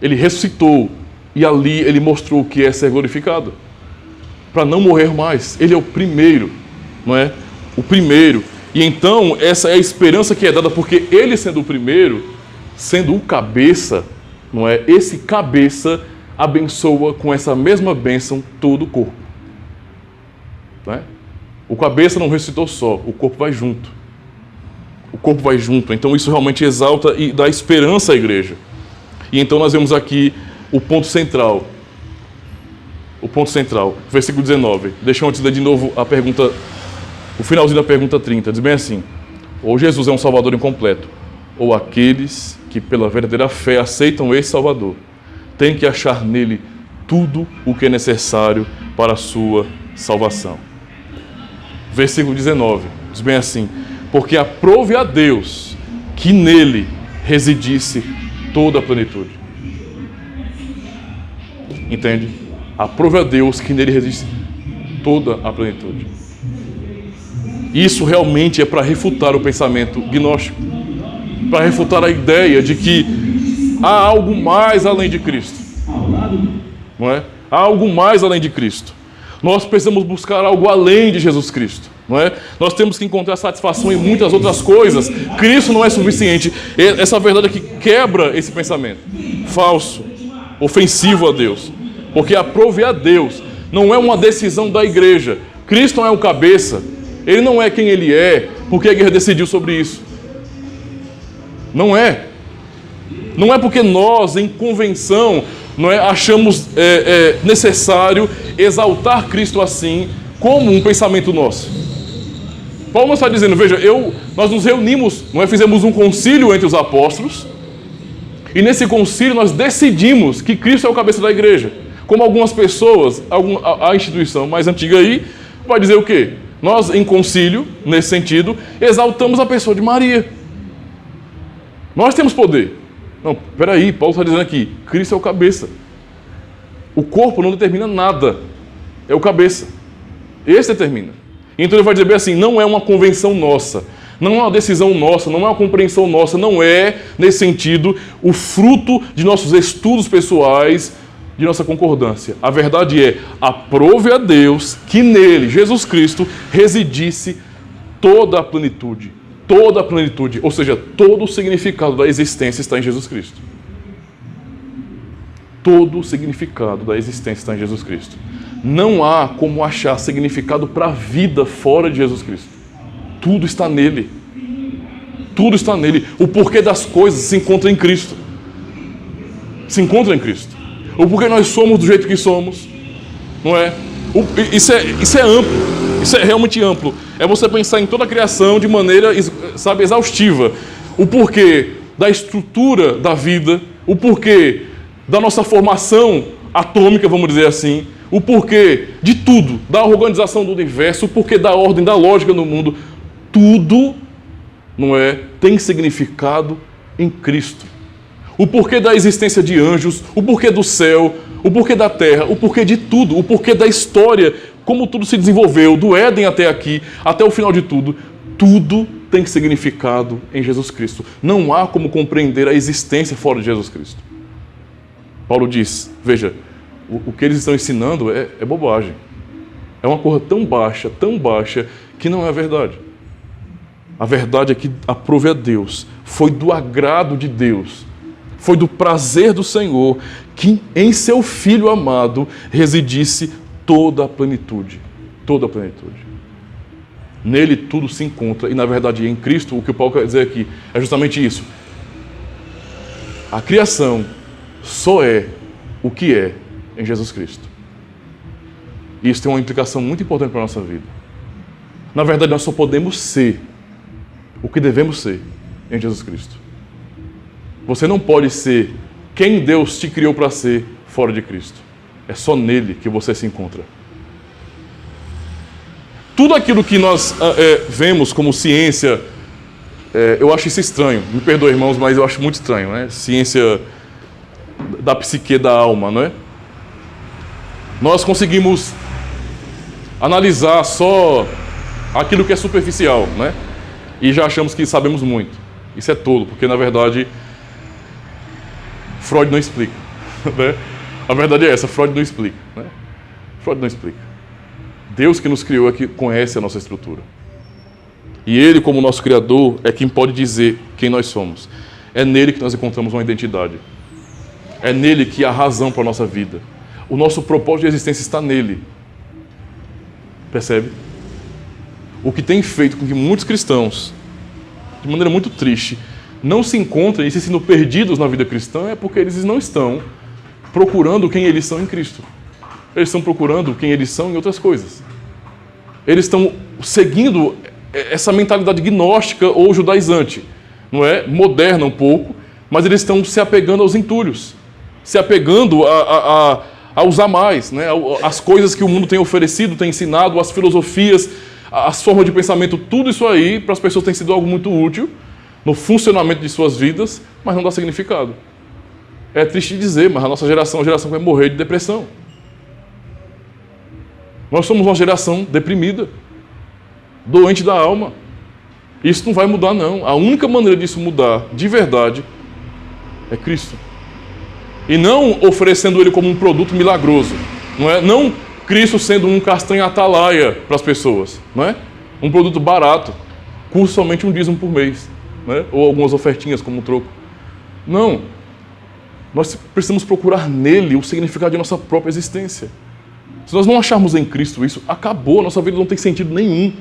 Ele ressuscitou, e ali ele mostrou o que é ser glorificado, para não morrer mais. Ele é o primeiro, não é? O primeiro. E então, essa é a esperança que é dada, porque ele sendo o primeiro, sendo o cabeça, não é? Esse cabeça abençoa com essa mesma bênção todo o corpo. Não é? O cabeça não ressuscitou só, o corpo vai junto. O corpo vai junto. Então isso realmente exalta e dá esperança à igreja. E então nós vemos aqui o ponto central. O ponto central, versículo 19. Deixa eu antes ler de novo a pergunta, o finalzinho da pergunta 30. Diz bem assim: ou Jesus é um Salvador incompleto, ou aqueles que pela verdadeira fé aceitam esse Salvador têm que achar nele tudo o que é necessário para a sua salvação. Versículo 19, diz bem assim: porque aprove a Deus que nele residisse toda a plenitude. Entende? Aprove a Deus que nele residisse toda a plenitude. Isso realmente é para refutar o pensamento gnóstico, para refutar a ideia de que há algo mais além de Cristo. Não é? Há algo mais além de Cristo. Nós precisamos buscar algo além de Jesus Cristo. Não é? Nós temos que encontrar satisfação em muitas outras coisas. Cristo não é suficiente. Essa verdade aqui quebra esse pensamento falso, ofensivo a Deus. Porque aprove a Deus não é uma decisão da igreja. Cristo não é o cabeça. Ele não é quem ele é, porque a igreja decidiu sobre isso. Não é. Não é porque nós, em convenção, não é, achamos necessário exaltar Cristo assim, como um pensamento nosso. Paulo não está dizendo, veja, nós nos reunimos, não é, fizemos um concílio entre os apóstolos, e nesse concílio nós decidimos que Cristo é o cabeça da igreja. Como algumas pessoas, a instituição mais antiga aí, vai dizer o quê? Nós, em concílio, nesse sentido, exaltamos a pessoa de Maria. Nós temos poder. Não, peraí, Paulo está dizendo aqui, Cristo é o cabeça. O corpo não determina nada, é o cabeça. Esse determina. Então ele vai dizer bem assim, não é uma convenção nossa, não é uma decisão nossa, não é uma compreensão nossa, não é, nesse sentido, o fruto de nossos estudos pessoais, de nossa concordância. A verdade é, aprove a Deus que nele, Jesus Cristo, residisse toda a plenitude. Toda a plenitude, ou seja, todo o significado da existência está em Jesus Cristo. Todo o significado da existência está em Jesus Cristo. Não há como achar significado para a vida fora de Jesus Cristo. Tudo está nele. Tudo está nele. O porquê das coisas se encontra em Cristo. Se encontra em Cristo. O porquê nós somos do jeito que somos. Não é? Isso é amplo. Isso é realmente amplo. É você pensar em toda a criação de maneira, sabe, exaustiva. O porquê da estrutura da vida, o porquê da nossa formação atômica, vamos dizer assim, o porquê de tudo, da organização do universo, o porquê da ordem, da lógica no mundo. Tudo, não é, tem significado em Cristo. O porquê da existência de anjos, o porquê do céu, o porquê da terra, o porquê de tudo, o porquê da história, como tudo se desenvolveu, do Éden até aqui, até o final de tudo, tudo tem significado em Jesus Cristo. Não há como compreender a existência fora de Jesus Cristo. Paulo diz, veja, o que eles estão ensinando é bobagem. É uma coisa tão baixa, que não é verdade. A verdade é que aprove a Deus, foi do agrado de Deus, foi do prazer do Senhor, que em seu Filho amado residisse toda a plenitude. Toda a plenitude. Nele tudo se encontra, e na verdade em Cristo, o que o Paulo quer dizer aqui é justamente isso. A criação só é o que é em Jesus Cristo. E isso tem uma implicação muito importante para a nossa vida. Na verdade, nós só podemos ser o que devemos ser em Jesus Cristo. Você não pode ser quem Deus te criou para ser fora de Cristo. É só nele que você se encontra. Tudo aquilo que nós vemos como ciência, eu acho isso estranho. Me perdoe, irmãos, mas eu acho muito estranho, né? Ciência da psique da alma, não é? Nós conseguimos analisar só aquilo que é superficial, né? E já achamos que sabemos muito. Isso é tolo, porque na verdade Freud não explica, né? A verdade é essa, Freud não explica, né? Freud não explica. Deus que nos criou é que conhece a nossa estrutura. E Ele, como nosso Criador, é quem pode dizer quem nós somos. É nele que nós encontramos uma identidade. É nele que há razão para a nossa vida. O nosso propósito de existência está nele. Percebe? O que tem feito com que muitos cristãos, de maneira muito triste, não se encontrem e se sendo perdidos na vida cristã é porque eles não estão procurando quem eles são em Cristo. Eles estão procurando quem eles são em outras coisas. Eles estão seguindo essa mentalidade gnóstica ou judaizante, não é? Moderna um pouco, mas eles estão se apegando aos entulhos, se apegando a usar mais, né? As coisas que o mundo tem oferecido, tem ensinado, as filosofias, as formas de pensamento, tudo isso aí para as pessoas tem sido algo muito útil no funcionamento de suas vidas, mas não dá significado. É triste dizer, mas a nossa geração é uma geração que vai morrer de depressão. Nós somos uma geração deprimida, doente da alma. Isso não vai mudar, não. A única maneira disso mudar, de verdade, é Cristo. E não oferecendo Ele como um produto milagroso. Não é? Não Cristo sendo um castanho atalaia para as pessoas. Não é? Um produto barato, custa somente um dízimo por mês. Não é? Ou algumas ofertinhas como um troco. Não. Nós precisamos procurar nele o significado de nossa própria existência. Se nós não acharmos em Cristo isso, acabou, nossa vida não tem sentido nenhum.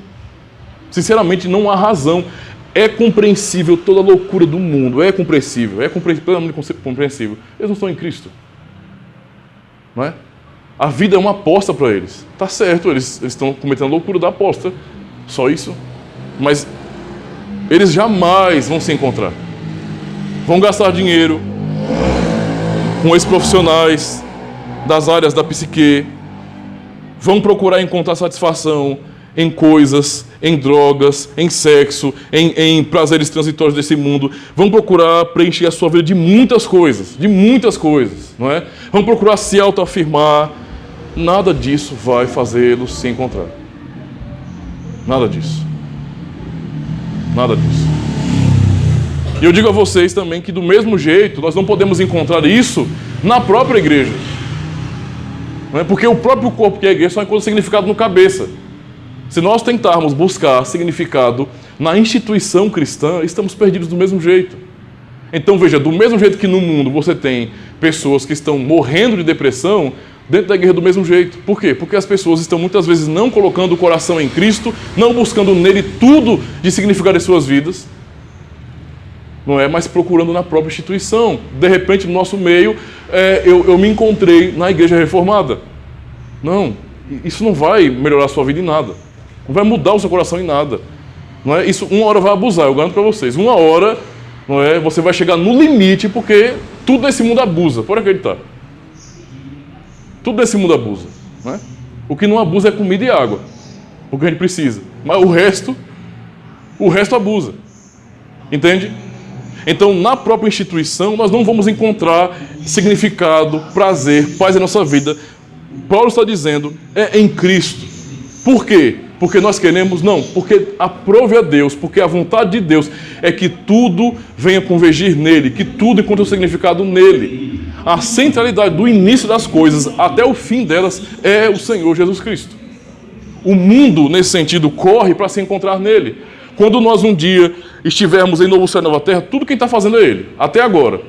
Sinceramente, não há razão. É compreensível toda a loucura do mundo, é compreensível, plenamente compreensível. Eles não estão em Cristo. Não é? A vida é uma aposta para eles. Tá certo, eles estão cometendo a loucura da aposta. Só isso. Mas eles jamais vão se encontrar. Vão gastar dinheiro com esses profissionais das áreas da psique, vão procurar encontrar satisfação em coisas, em drogas, em sexo, em prazeres transitórios desse mundo, vão procurar preencher a sua vida de muitas coisas, não é? Vão procurar se autoafirmar, nada disso vai fazê-los se encontrar. Nada disso. Nada disso. E eu digo a vocês também que do mesmo jeito nós não podemos encontrar isso na própria igreja. Não é? Porque o próprio corpo que é a igreja só encontra significado no cabeça. Se nós tentarmos buscar significado na instituição cristã, estamos perdidos do mesmo jeito. Então veja, do mesmo jeito que no mundo você tem pessoas que estão morrendo de depressão, dentro da igreja do mesmo jeito. Por quê? Porque as pessoas estão muitas vezes não colocando o coração em Cristo, não buscando nele tudo de significado em suas vidas, não é? Mas procurando na própria instituição. De repente, no nosso meio, eu me encontrei na igreja reformada. Não, isso não vai melhorar a sua vida em nada. Não vai mudar o seu coração em nada. Não é? Isso uma hora vai abusar, eu garanto para vocês. Uma hora, não é? Você vai chegar no limite, porque tudo nesse mundo abusa, pode acreditar. Tudo nesse mundo abusa. Não é? O que não abusa é comida e água, porque a gente precisa. Mas o resto abusa. Entende? Então, na própria instituição, nós não vamos encontrar significado, prazer, paz em nossa vida. Paulo está dizendo, é em Cristo. Por quê? Porque nós queremos? Não, porque aprove a Deus, porque a vontade de Deus é que tudo venha convergir nele, que tudo encontre o significado nele. A centralidade do início das coisas até o fim delas é o Senhor Jesus Cristo. O mundo, nesse sentido, corre para se encontrar nele. Quando nós um dia estivermos em novo céu e nova terra, tudo quem está fazendo é Ele, até agora.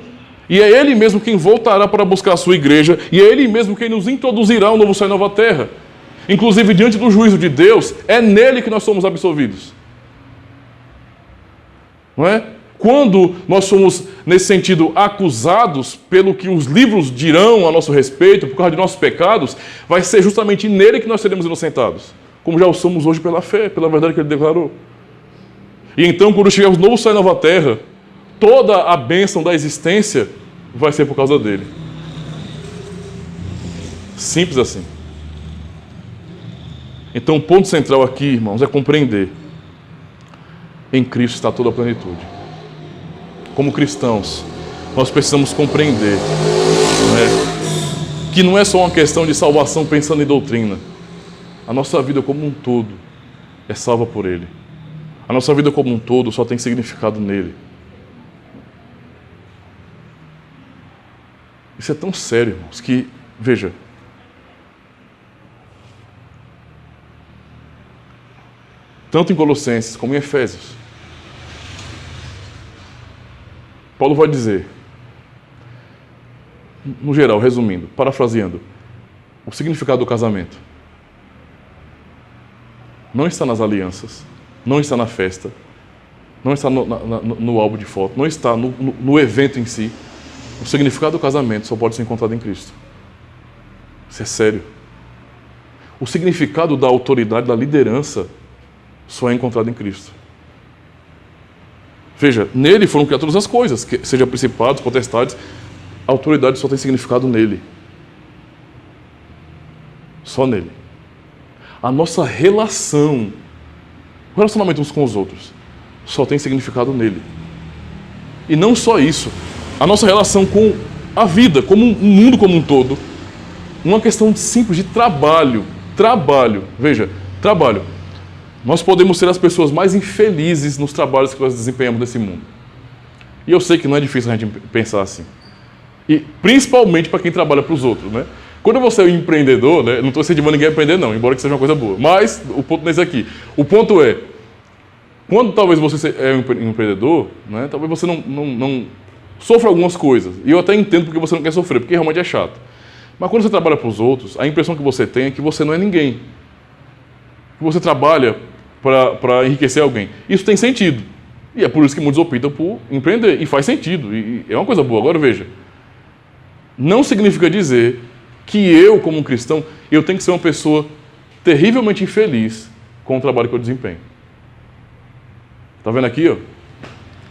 E é Ele mesmo quem voltará para buscar a sua igreja, e é Ele mesmo quem nos introduzirá ao novo céu e nova terra. Inclusive, diante do juízo de Deus, é nele que nós somos absolvidos. Não é? Quando nós somos, nesse sentido, acusados pelo que os livros dirão a nosso respeito, por causa de nossos pecados, vai ser justamente nele que nós seremos inocentados, como já o somos hoje pela fé, pela verdade que ele declarou. E então, quando chegarmos novo céu e nova terra, toda a bênção da existência vai ser por causa dele. Simples assim. Então, o ponto central aqui, irmãos, é compreender: em Cristo está toda a plenitude. Como cristãos, nós precisamos compreender, que não é só uma questão de salvação pensando em doutrina. A nossa vida como um todo é salva por Ele. A nossa vida como um todo só tem significado nele. Isso é tão sério, irmãos, que, veja, tanto em Colossenses como em Efésios, Paulo vai dizer, no geral, resumindo, parafraseando, o significado do casamento não está nas alianças, não está na festa, não está no álbum de foto, não está no evento em si. O significado do casamento só pode ser encontrado em Cristo. Isso é sério. O significado da autoridade, da liderança, só é encontrado em Cristo. Veja, nele foram criadas todas as coisas, seja principados, potestades, a autoridade só tem significado nele. Só nele. A nossa relação, o relacionamento uns com os outros, só tem significado nele. E não só isso, a nossa relação com a vida, como o mundo como um todo, uma questão simples de trabalho. Trabalho, veja, trabalho. Nós podemos ser as pessoas mais infelizes nos trabalhos que nós desempenhamos nesse mundo. E eu sei que não é difícil a gente pensar assim. E principalmente para quem trabalha para os outros, né? Quando você é um empreendedor, né? Não estou incentivando ninguém a empreender não, embora que seja uma coisa boa. Mas o ponto não é esse aqui. O ponto é, quando talvez você é um empreendedor, né? Talvez você não sofra algumas coisas. E eu até entendo porque você não quer sofrer, porque realmente é chato. Mas quando você trabalha para os outros, a impressão que você tem é que você não é ninguém. Que você trabalha para enriquecer alguém. Isso tem sentido. E é por isso que muitos optam por empreender. E faz sentido. E é uma coisa boa. Agora veja. Não significa dizer que eu, como um cristão, eu tenho que ser uma pessoa terrivelmente infeliz com o trabalho que eu desempenho. Está vendo aqui? Ó?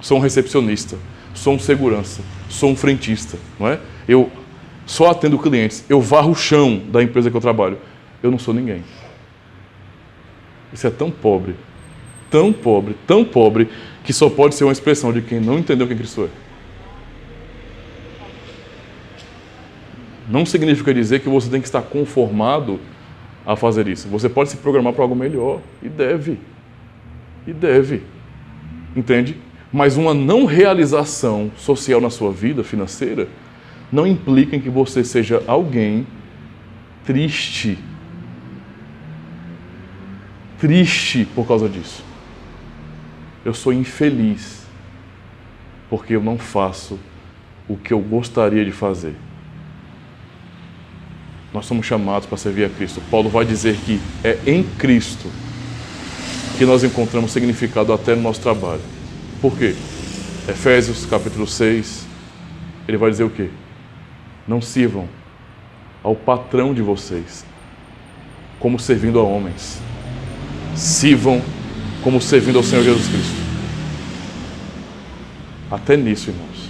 Sou um recepcionista. Sou um segurança. Sou um frentista. Não é? Eu só atendo clientes. Eu varro o chão da empresa que eu trabalho. Eu não sou ninguém. Isso é tão pobre, que só pode ser uma expressão de quem não entendeu quem Cristo é. Não significa dizer que você tem que estar conformado a fazer isso. Você pode se programar para algo melhor, e deve. Entende? Mas uma não realização social na sua vida financeira não implica em que você seja alguém triste por causa disso. Eu sou infeliz porque eu não faço o que eu gostaria de fazer. Nós somos chamados para servir a Cristo. Paulo vai dizer que é em Cristo que nós encontramos significado até no nosso trabalho. Por quê? Efésios capítulo 6, ele vai dizer o quê? Não sirvam ao patrão de vocês como servindo a homens. Sirvam como servindo ao Senhor Jesus Cristo. Até nisso, irmãos.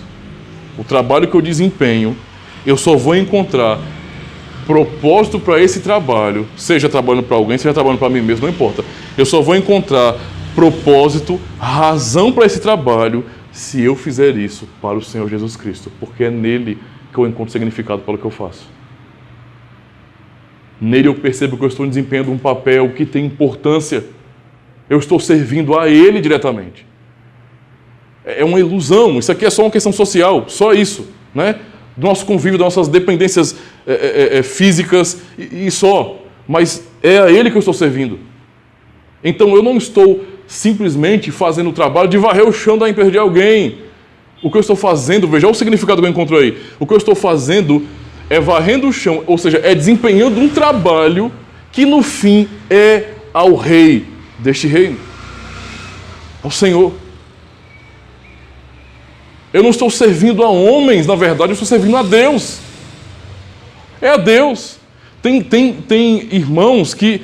O trabalho que eu desempenho, eu só vou encontrar propósito para esse trabalho, seja trabalhando para alguém, seja trabalhando para mim mesmo, não importa. Eu só vou encontrar propósito, razão para esse trabalho, se eu fizer isso para o Senhor Jesus Cristo, porque é nele que eu encontro significado para o que eu faço. Nele eu percebo que eu estou desempenhando um papel que tem importância. Eu estou servindo a Ele diretamente. É uma ilusão. Isso aqui é só uma questão social. Só isso. Né? Do nosso convívio, das nossas dependências físicas e só. Mas é a Ele que eu estou servindo. Então eu não estou simplesmente fazendo o trabalho de varrer o chão da empresa de alguém. O que eu estou fazendo, veja o significado que eu encontro aí. O que eu estou fazendo é varrendo o chão, ou seja, é desempenhando um trabalho que no fim é ao rei deste reino, ao Senhor. Eu não estou servindo a homens, na verdade, eu estou servindo a Deus. É a Deus. Tem irmãos que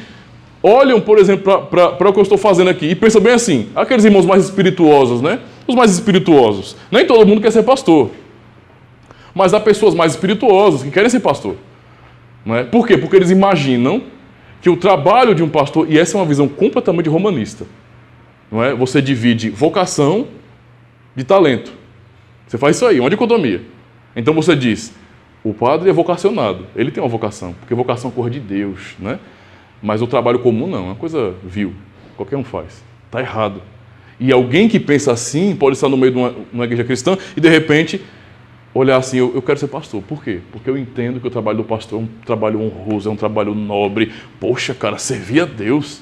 olham, por exemplo, para o que eu estou fazendo aqui e pensam bem assim, aqueles irmãos mais espirituosos, né? Os mais espirituosos. Nem todo mundo quer ser pastor. Mas há pessoas mais espirituosas que querem ser pastor. Não é? Por quê? Porque eles imaginam que o trabalho de um pastor, e essa é uma visão completamente romanista, não é? Você divide vocação de talento. Você faz isso aí, uma dicotomia. Então você diz, o padre é vocacionado, ele tem uma vocação, porque vocação é cor de Deus, né? Mas o trabalho comum não, é uma coisa vil, qualquer um faz. Está errado. E alguém que pensa assim pode estar no meio de uma igreja cristã e de repente olhar assim, eu quero ser pastor. Por quê? Porque eu entendo que o trabalho do pastor é um trabalho honroso, é um trabalho nobre. Poxa, cara, servir a Deus.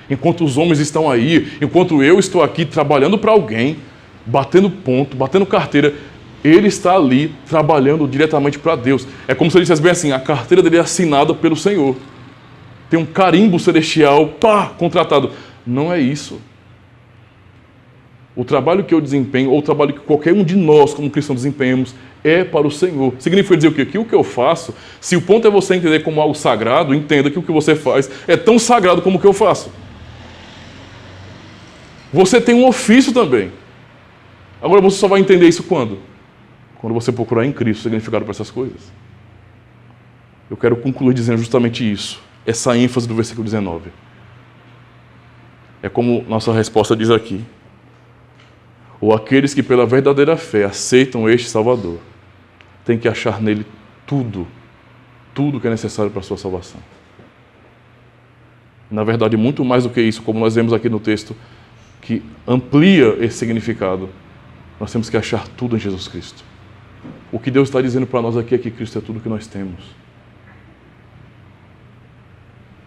Enquanto os homens estão aí, enquanto eu estou aqui trabalhando para alguém, batendo ponto, batendo carteira, ele está ali trabalhando diretamente para Deus. É como se ele dissesse bem assim, a carteira dele é assinada pelo Senhor. Tem um carimbo celestial, contratado. Não é isso. O trabalho que eu desempenho, ou o trabalho que qualquer um de nós, como cristãos, desempenhamos, é para o Senhor. Significa dizer o quê? Que o que eu faço, se o ponto é você entender como algo sagrado, entenda que o que você faz é tão sagrado como o que eu faço. Você tem um ofício também. Agora você só vai entender isso quando? Quando você procurar em Cristo o significado para essas coisas. Eu quero concluir dizendo justamente isso. Essa ênfase do versículo 19. É como nossa resposta diz aqui. Ou aqueles que pela verdadeira fé aceitam este Salvador, têm que achar nele tudo que é necessário para a sua salvação. Na verdade, muito mais do que isso, como nós vemos aqui no texto, que amplia esse significado, nós temos que achar tudo em Jesus Cristo. O que Deus está dizendo para nós aqui é que Cristo é tudo que nós temos.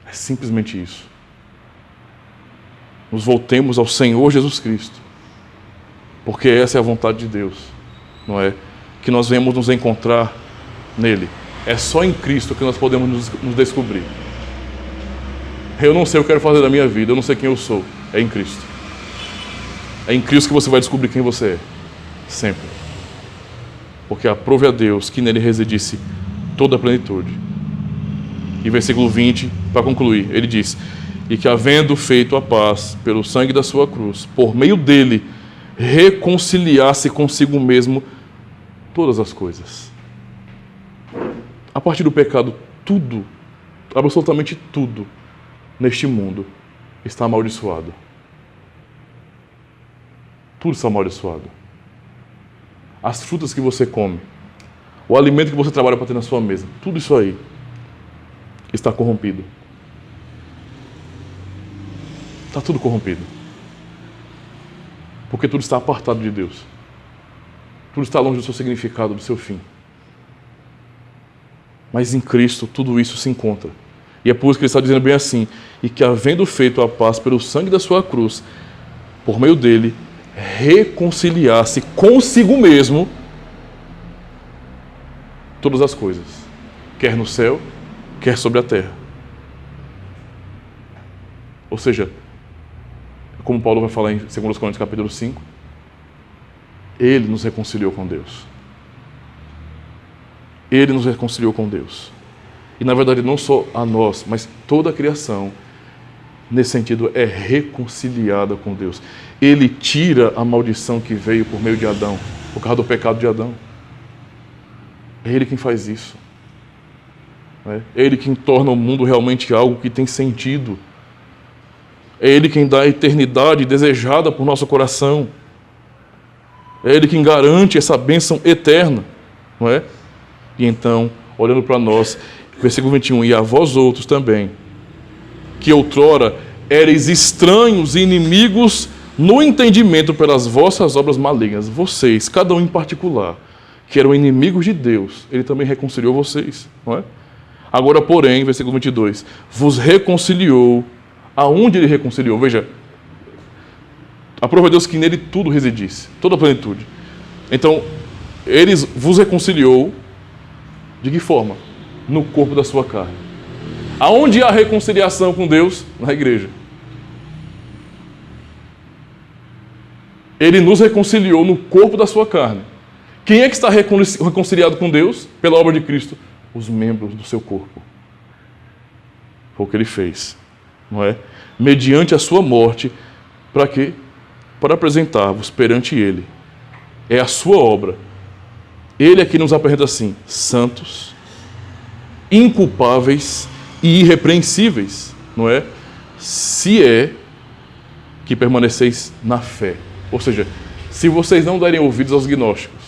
É simplesmente isso. Nos voltemos ao Senhor Jesus Cristo. Porque essa é a vontade de Deus, não é? Que nós venhamos nos encontrar nele. É só em Cristo que nós podemos nos descobrir. Eu não sei o que eu quero fazer da minha vida, eu não sei quem eu sou. É em Cristo. É em Cristo que você vai descobrir quem você é. Sempre. Porque aprove a Deus que nele residisse toda a plenitude. E versículo 20, para concluir, ele diz, e que havendo feito a paz pelo sangue da sua cruz, por meio dele, reconciliasse consigo mesmo todas as coisas. A partir do pecado, tudo, absolutamente tudo, neste mundo está amaldiçoado. Tudo está amaldiçoado. As frutas que você come, o alimento que você trabalha para ter na sua mesa, tudo isso aí está corrompido. Está tudo corrompido. Porque tudo está apartado de Deus. Tudo está longe do seu significado, do seu fim. Mas em Cristo tudo isso se encontra. E é por isso que ele está dizendo bem assim, e que havendo feito a paz pelo sangue da sua cruz, por meio dele, reconciliasse consigo mesmo todas as coisas, quer no céu, quer sobre a terra. Ou seja, como Paulo vai falar em 2 Coríntios capítulo 5, ele nos reconciliou com Deus. Ele nos reconciliou com Deus. E na verdade não só a nós, mas toda a criação, nesse sentido, é reconciliada com Deus. Ele tira a maldição que veio por meio de Adão, por causa do pecado de Adão. É ele quem faz isso. É ele quem torna o mundo realmente algo que tem sentido. É ele quem dá a eternidade desejada por nosso coração. É ele quem garante essa bênção eterna, não é? E então, olhando para nós, versículo 21, e a vós outros também, que outrora ereis estranhos e inimigos no entendimento pelas vossas obras malignas. Vocês, cada um em particular, que eram inimigos de Deus, ele também reconciliou vocês, não é? Agora, porém, versículo 22, vos reconciliou. Aonde ele reconciliou? Veja, aprove a Deus que nele tudo residisse, toda a plenitude. Então, ele vos reconciliou, de que forma? No corpo da sua carne. Aonde há reconciliação com Deus? Na igreja. Ele nos reconciliou no corpo da sua carne. Quem é que está reconciliado com Deus pela obra de Cristo? Os membros do seu corpo. Foi o que ele fez, não é? Mediante a sua morte, para quê? Para apresentar-vos perante ele. É a sua obra. Ele aqui nos apresenta assim, santos, inculpáveis e irrepreensíveis, não é? Se é que permaneceis na fé. Ou seja, se vocês não derem ouvidos aos gnósticos,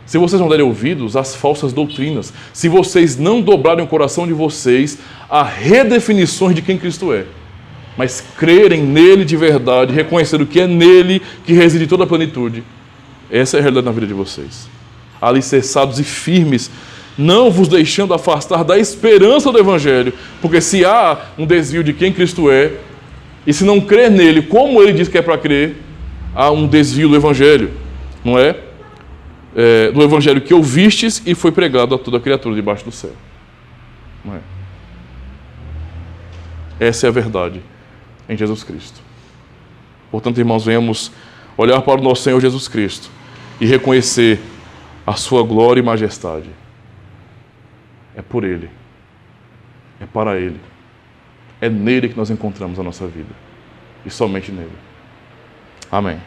se vocês não derem ouvidos às falsas doutrinas, se vocês não dobrarem o coração de vocês a redefinições de quem Cristo é, mas crerem nele de verdade, reconhecer o que é nele que reside toda a plenitude, essa é a realidade na vida de vocês. Alicerçados e firmes, não vos deixando afastar da esperança do Evangelho, porque se há um desvio de quem Cristo é, e se não crer nele como ele diz que é para crer, há um desvio do Evangelho, não é? Do Evangelho que ouvistes e foi pregado a toda criatura debaixo do céu. Não é? Essa é a verdade em Jesus Cristo. Portanto, irmãos, venhamos olhar para o nosso Senhor Jesus Cristo e reconhecer a sua glória e majestade. É por Ele. É para Ele. É nele que nós encontramos a nossa vida. E somente nele. Amém.